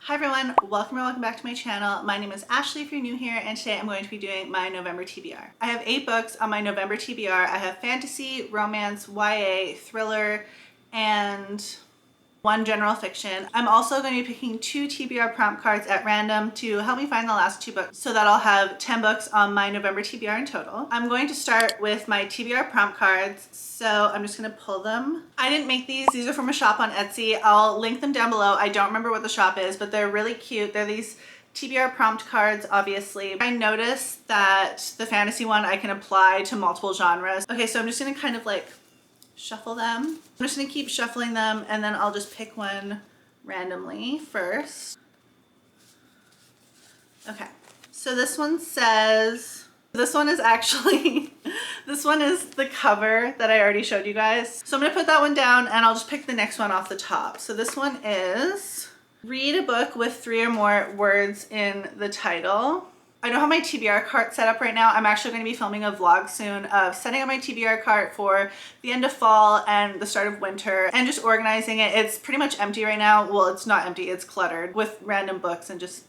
Hi everyone, welcome back to my channel. My name is Ashley if you're new here, and today I'm going to be doing my November TBR. I have 8 books on my November TBR. I have fantasy, romance, YA, thriller, and 1 general fiction. I'm also going to be picking 2 TBR prompt cards at random to help me find the last 2 books so that I'll have 10 books on my November TBR in total. I'm going to start with my TBR prompt cards, so I'm just going to pull them. I didn't make these. These are from a shop on Etsy. I'll link them down below. I don't remember what the shop is, but they're really cute. They're these TBR prompt cards, obviously. I noticed that the fantasy one I can apply to multiple genres. Okay, so I'm just going to kind of like shuffle them. I'm just gonna keep shuffling them and then I'll just pick one randomly first. Okay, so this one says, this one is actually, this one is the cover that I already showed you guys. So I'm gonna put that one down and I'll just pick the next one off the top. So this one is, read a book with 3 or more words in the title. I don't have my TBR cart set up right now. I'm actually going to be filming a vlog soon of setting up my TBR cart for the end of fall and the start of winter and just organizing it. It's pretty much empty right now. Well, it's not empty, it's cluttered with random books and just,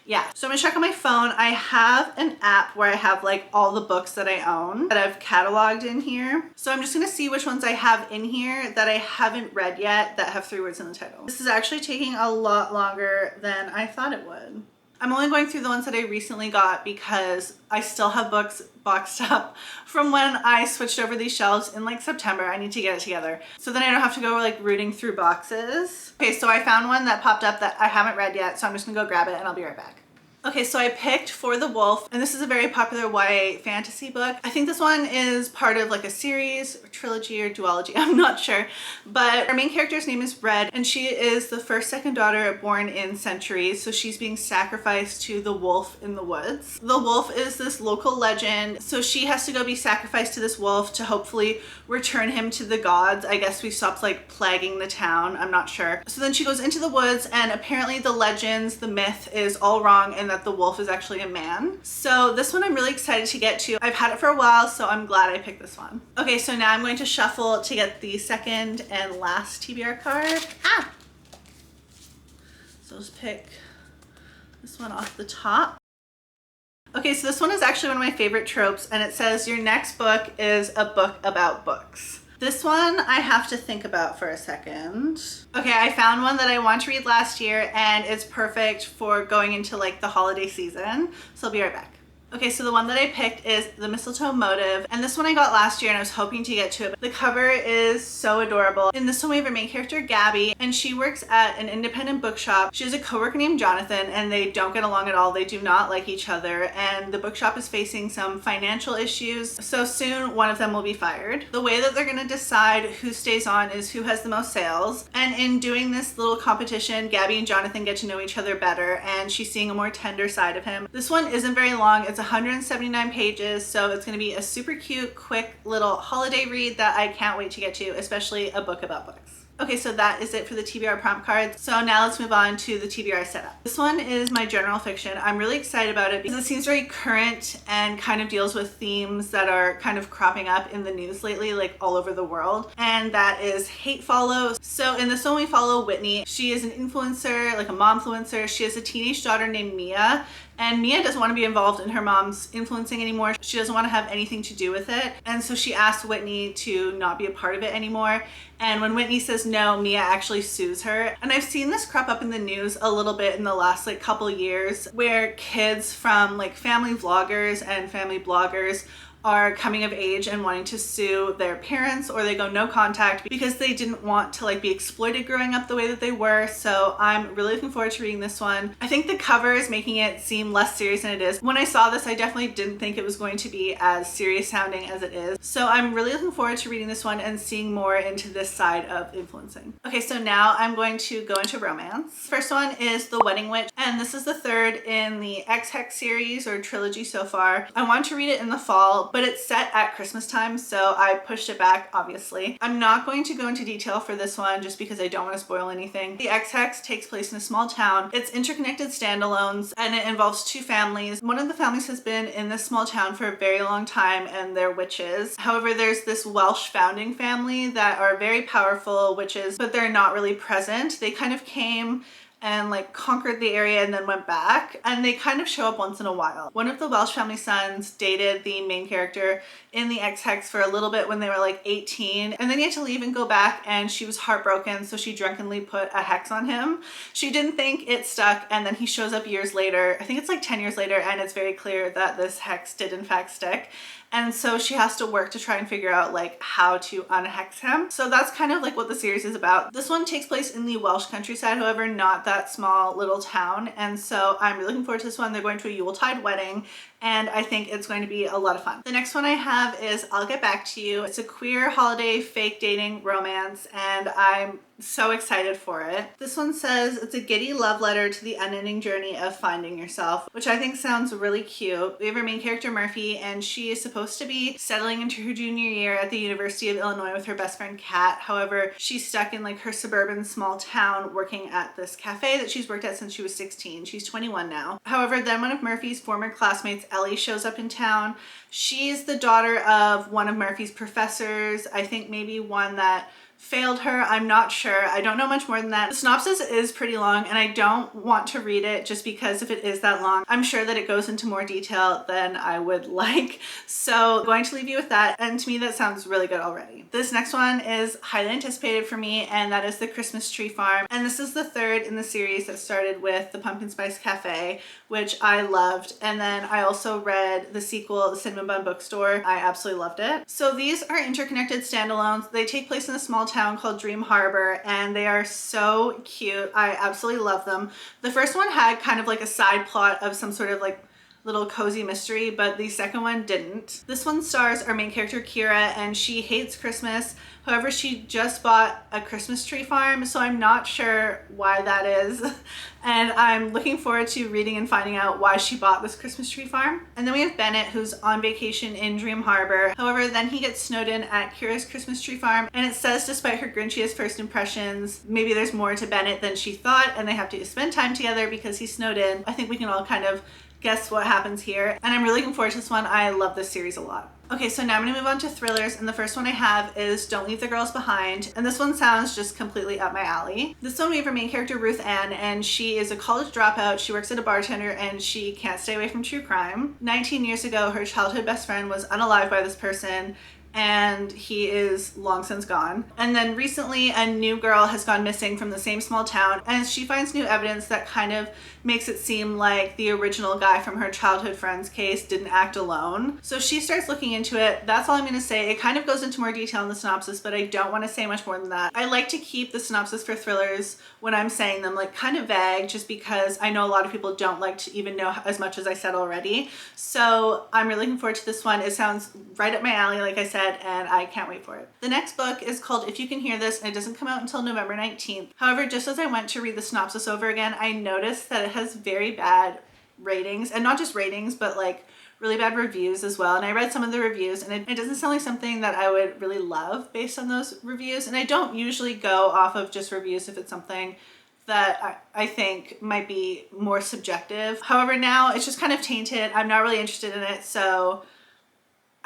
yeah. So I'm gonna check on my phone. I have an app where I have like all the books that I own that I've cataloged in here. So I'm just gonna see which ones I have in here that I haven't read yet that have 3 words in the title. This is actually taking a lot longer than I thought it would. I'm only going through the ones that I recently got because I still have books boxed up from when I switched over these shelves in like September. I need to get it together so then I don't have to go like rooting through boxes. Okay, so I found one that popped up that I haven't read yet, so I'm just gonna go grab it and I'll be right back. Okay, so I picked For the Wolf, and this is a very popular YA fantasy book. I think this one is part of like a series, or trilogy, or duology, I'm not sure. But our main character's name is Red, and she is the second daughter born in centuries, so she's being sacrificed to the wolf in the woods. The wolf is this local legend, so she has to go be sacrificed to this wolf to hopefully return him to the gods. I guess we stopped like plaguing the town, I'm not sure. So then she goes into the woods, and apparently the legends, the myth is all wrong, and that the wolf is actually a man. So this one I'm really excited to get to. I've had it for a while, so I'm glad I picked this one. Okay, so now I'm going to shuffle to get the second and last TBR card. So let's pick this one off the top. Okay, so this one is actually one of my favorite tropes, and it says your next book is a book about books. This one I have to think about for a second. Okay, I found one that I wanted to read last year and it's perfect for going into like the holiday season. So I'll be right back. Okay, so the one that I picked is The Mistletoe Motive, and this one I got last year and I was hoping to get to it. The cover is so adorable. In this one we have our main character Gabby, and she works at an independent bookshop. She has a coworker named Jonathan and they don't get along at all. They do not like each other, and the bookshop is facing some financial issues, so soon one of them will be fired. The way that they're gonna decide who stays on is who has the most sales, and in doing this little competition, Gabby and Jonathan get to know each other better and she's seeing a more tender side of him. This one isn't very long. It's 179 pages, so it's going to be a super cute, quick little holiday read that I can't wait to get to, especially a book about books. Okay, so that is it for the TBR prompt cards. So now let's move on to the TBR setup. This one is my general fiction. I'm really excited about it because it seems very current and kind of deals with themes that are kind of cropping up in the news lately, like all over the world. And that is Hate Follows. So in this one we follow Whitney. She is an influencer, like a momfluencer. She has a teenage daughter named Mia. And Mia doesn't want to be involved in her mom's influencing anymore. She doesn't want to have anything to do with it. And so she asks Whitney to not be a part of it anymore. And when Whitney says no, Mia actually sues her. And I've seen this crop up in the news a little bit in the last like couple years, where kids from like family vloggers and family bloggers are coming of age and wanting to sue their parents, or they go no contact because they didn't want to like be exploited growing up the way that they were. So I'm really looking forward to reading this one. I think the cover is making it seem less serious than it is. When I saw this, I definitely didn't think it was going to be as serious sounding as it is. So I'm really looking forward to reading this one and seeing more into this side of influencing. Okay, so now I'm going to go into romance. First one is The Wedding Witch, and this is the 3rd in the X-Hex series or trilogy so far. I wanted to read it in the fall, but it's set at Christmas time, so I pushed it back, obviously. I'm not going to go into detail for this one just because I don't want to spoil anything. The X-Hex takes place in a small town. It's interconnected standalones, and it involves 2 families. One of the families has been in this small town for a very long time, and they're witches. However, there's this Welsh founding family that are very powerful witches, but they're not really present. They kind of came and like conquered the area and then went back, and they kind of show up once in a while. One of the Welsh family sons dated the main character in the X-Hex for a little bit when they were like 18, and then he had to leave and go back, and she was heartbroken, so she drunkenly put a hex on him. She didn't think it stuck, and then he shows up years later, I think it's like 10 years later, and it's very clear that this hex did in fact stick. And so she has to work to try and figure out like how to unhex him. So that's kind of like what the series is about. This one takes place in the Welsh countryside, however, not that small little town. And so I'm really looking forward to this one. They're going to a Yuletide wedding, and I think it's going to be a lot of fun. The next one I have is I'll Get Back to You. It's a queer holiday fake dating romance, and I'm so excited for it. This one says it's a giddy love letter to the unending journey of finding yourself, which I think sounds really cute. We have our main character Murphy, and she is supposed to be settling into her junior year at the University of Illinois with her best friend Kat. However, she's stuck in like her suburban small town working at this cafe that she's worked at since she was 16. She's 21 now. However, then one of Murphy's former classmates, Ellie, shows up in town. She's the daughter of one of Murphy's professors. I think maybe one that failed her. I'm not sure. I don't know much more than that. The synopsis is pretty long, and I don't want to read it just because if it is that long, I'm sure that it goes into more detail than I would like. So I'm going to leave you with that, and to me that sounds really good already. This next one is highly anticipated for me, and that is The Christmas Tree Farm. And this is the third in the series that started with The Pumpkin Spice Cafe, which I loved. And then I also read the sequel, The Cinnamon Bun Bookstore. I absolutely loved it. So these are interconnected standalones. They take place in a small town called Dream Harbor, and they are so cute. I absolutely love them. The first one had kind of like a side plot of some sort of like little cozy mystery, but the second one didn't. This one stars our main character Kira, and she hates Christmas. However, she just bought a Christmas tree farm, so I'm not sure why that is. And I'm looking forward to reading and finding out why she bought this Christmas tree farm. And then we have Bennett, who's on vacation in Dream Harbor. However, then he gets snowed in at Kira's Christmas tree farm, and it says despite her grinchiest first impressions, maybe there's more to Bennett than she thought, and they have to spend time together because he's snowed in. I think we can all kind of guess what happens here, and I'm really looking forward to this one. I love this series a lot. Okay, so now I'm gonna move on to thrillers, and the first one I have is Don't Leave the Girls Behind, and this one sounds just completely up my alley. This one we have our main character Ruth Ann, and she is a college dropout. She works at a bartender, and she can't stay away from true crime. 19 years ago, her childhood best friend was unalived by this person, and he is long since gone. And then recently a new girl has gone missing from the same small town, and she finds new evidence that kind of makes it seem like the original guy from her childhood friend's case didn't act alone. So she starts looking into it. That's all I'm gonna say. It kind of goes into more detail in the synopsis, but I don't want to say much more than that. I like to keep the synopsis for thrillers when I'm saying them like kind of vague, just because I know a lot of people don't like to even know as much as I said already. So I'm really looking forward to this one. It sounds right up my alley, like I said, and I can't wait for it. The next book is called If You Can Hear This, and it doesn't come out until November 19th. However, just as I went to read the synopsis over again, I noticed that it has very bad ratings, and not just ratings, but like really bad reviews as well. And I read some of the reviews, and it doesn't sound like something that I would really love based on those reviews. And I don't usually go off of just reviews if it's something that I think might be more subjective. However, now it's just kind of tainted. I'm not really interested in it, so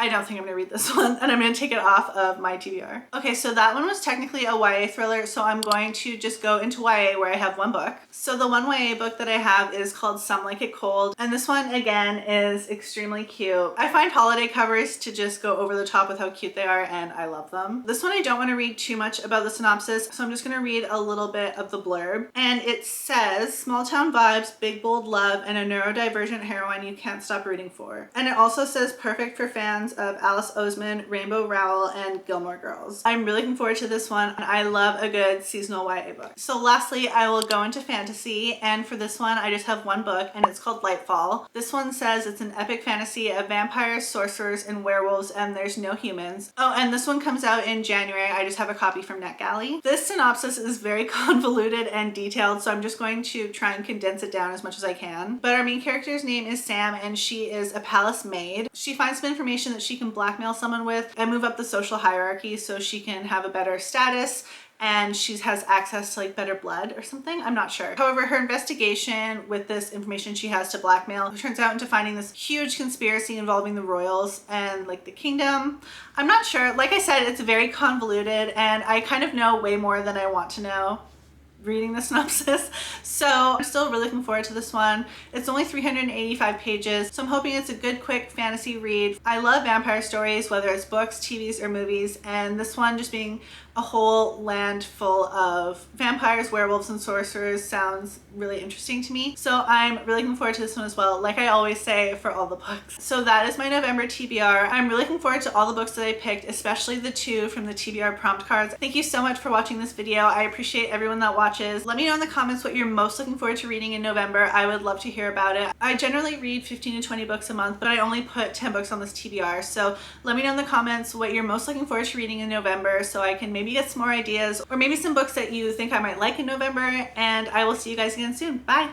I don't think I'm gonna read this one, and I'm gonna take it off of my TBR. Okay, so that one was technically a YA thriller, so I'm going to just go into YA where I have one book. So the one YA book that I have is called Some Like It Cold, and this one again is extremely cute. I find holiday covers to just go over the top with how cute they are, and I love them. This one I don't want to read too much about the synopsis, so I'm just gonna read a little bit of the blurb. And it says, small town vibes, big bold love, and a neurodivergent heroine you can't stop rooting for. And it also says perfect for fans of Alice Oseman, Rainbow Rowell, and Gilmore Girls. I'm really looking forward to this one, and I love a good seasonal YA book. So lastly, I will go into fantasy, and for this one I just have one book, and it's called Lightfall. This one says it's an epic fantasy of vampires, sorcerers, and werewolves, and there's no humans. Oh, and this one comes out in January. I just have a copy from NetGalley. This synopsis is very convoluted and detailed, so I'm just going to try and condense it down as much as I can. But our main character's name is Sam, and she is a palace maid. She finds some information that she can blackmail someone with and move up the social hierarchy so she can have a better status, and she has access to like better blood or something. I'm not sure. However, her investigation with this information she has to blackmail turns out into finding this huge conspiracy involving the royals and like the kingdom. I'm not sure. Like I said, it's very convoluted, and I kind of know way more than I want to know. reading the synopsis. So I'm still really looking forward to this one. It's only 385 pages, so I'm hoping it's a good, quick fantasy read. I love vampire stories, whether it's books, TVs, or movies, and this one just being a whole land full of vampires, werewolves, and sorcerers sounds really interesting to me. So I'm really looking forward to this one as well, like I always say for all the books. So that is my November TBR. I'm really looking forward to all the books that I picked, especially the 2 from the TBR prompt cards. Thank you so much for watching this video. I appreciate everyone that watches. Let me know in the comments what you're most looking forward to reading in November. I would love to hear about it. I generally read 15 to 20 books a month, but I only put 10 books on this TBR. So let me know in the comments what you're most looking forward to reading in November so I can maybe get some more ideas or maybe some books that you think I might like in November, and I will see you guys again soon. Bye!